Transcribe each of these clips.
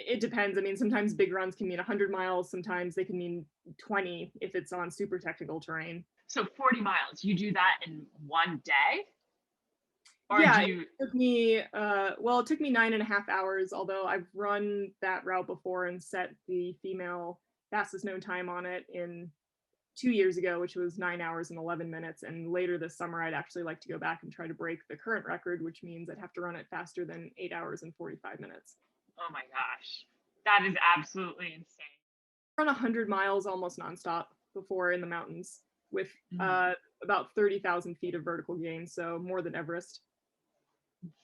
it depends. I mean, sometimes big runs can mean 100 miles, sometimes they can mean 20 if it's on super technical terrain. So 40 miles, you do that in one day? Or Yeah, do it you, took me, well, it took me 9.5 hours, although I've run that route before and set the female fastest known time on it in 2 years ago, which was 9 hours and 11 minutes. And later this summer, I'd actually like to go back and try to break the current record, which means I'd have to run it faster than 8 hours and 45 minutes. oh my gosh, that is absolutely insane. Run 100 miles almost nonstop before in the mountains with Mhm. about 30,000 feet of vertical gain, so more than Everest.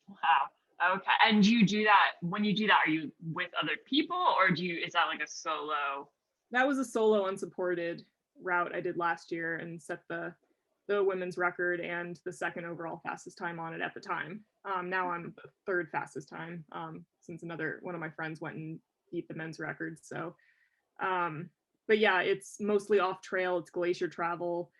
Wow. Okay. And do you do that when you do that, are you with other people or is that like a solo? That was a solo unsupported route I did last year and set the women's record and the second overall fastest time on it at the time. Now I'm the third fastest time, since another one of my friends went and beat the men's record. So, but yeah, it's mostly off trail. It's glacier travel,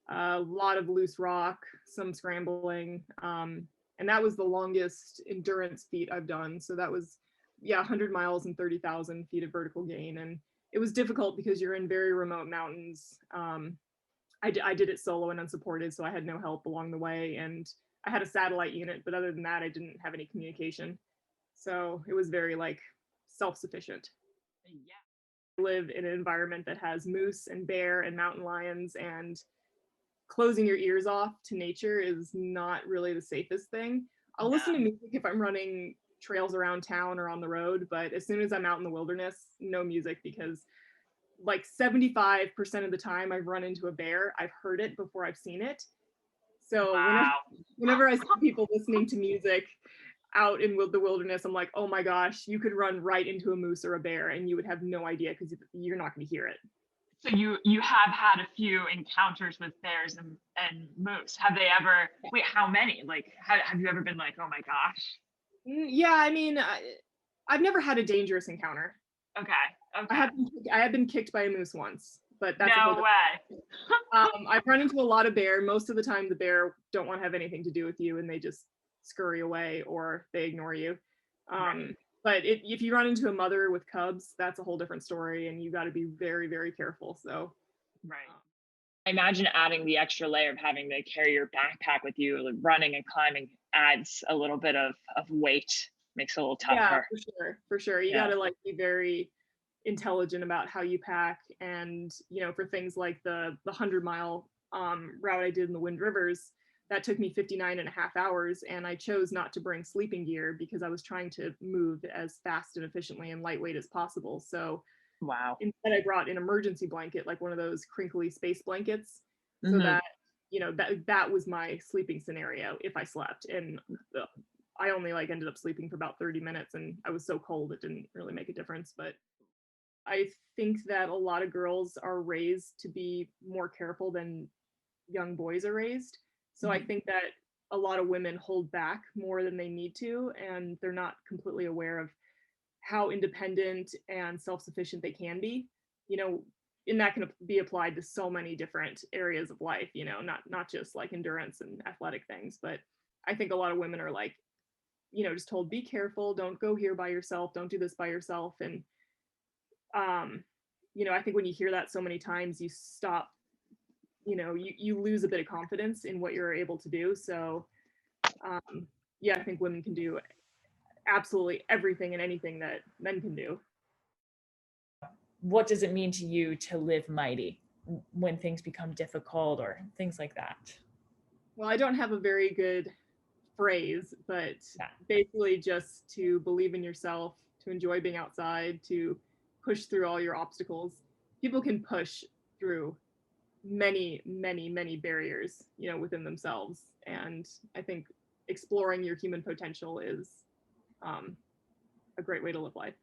a lot of loose rock, some scrambling, and that was the longest endurance feat I've done. So that was, yeah, 100 miles and 30,000 feet of vertical gain, and it was difficult because you're in very remote mountains. I did it solo and unsupported, so I had no help along the way, and I had a satellite unit, but other than that, I didn't have any communication. So it was very like self-sufficient. Yeah. I live in an environment that has moose and bear and mountain lions, and closing your ears off to nature is not really the safest thing. I'll listen to No. music if I'm running trails around town or on the road, but as soon as I'm out in the wilderness, no music, because like 75% of the time I've run into a bear, I've heard it before I've seen it. So whenever Wow. whenever I see people listening to music out in the wilderness, I'm like, oh my gosh, you could run right into a moose or a bear and you would have no idea because you're not going to hear it. So you have had a few encounters with bears and moose. Have they ever, wait, how many? Like, have you ever been like, oh my gosh? Yeah, I mean, I've never had a dangerous encounter. Okay. I Okay. have I have been kicked by a moose once, but that's a whole No different. way. I've run into a lot of bear. Most of the time, the bear don't want to have anything to do with you, and they just scurry away or they ignore you. Right. But if you run into a mother with cubs, that's a whole different story, and you got to be very, very careful. So, Right. I imagine adding the extra layer of having to carry your backpack with you, like running and climbing adds a little bit of weight, makes it a little yeah, tougher. for sure, for sure. You got Yeah. to like be very intelligent about how you pack, and for things like the 100-mile route I did in the Wind Rivers, that took me 59 and a half hours, and I chose not to bring sleeping gear because I was trying to move as fast and efficiently and lightweight as possible. So Wow. instead I brought an emergency blanket, like one of those crinkly space blankets, so Hmm. that that was my sleeping scenario if I slept. And I only like ended up sleeping for about 30 minutes, and I was so cold it didn't really make a difference. But I think that a lot of girls are raised to be more careful than young boys are raised. So I Hmm. think that a lot of women hold back more than they need to, and they're not completely aware of how independent and self-sufficient they can be. You know, and that can be applied to so many different areas of life, not just like endurance and athletic things, but I think a lot of women are like, just told, be careful, don't go here by yourself, don't do this by yourself. And um, I think when you hear that so many times, you stop, you lose a bit of confidence in what you're able to do. So yeah, I think women can do absolutely everything and anything that men can do. What does it mean to you to live mighty when things become difficult or things like that? Well, I don't have a very good phrase, but Yeah. basically just to believe in yourself, to enjoy being outside, to push through all your obstacles. People can push through many, many, many barriers, within themselves. And I think exploring your human potential is a great way to live life.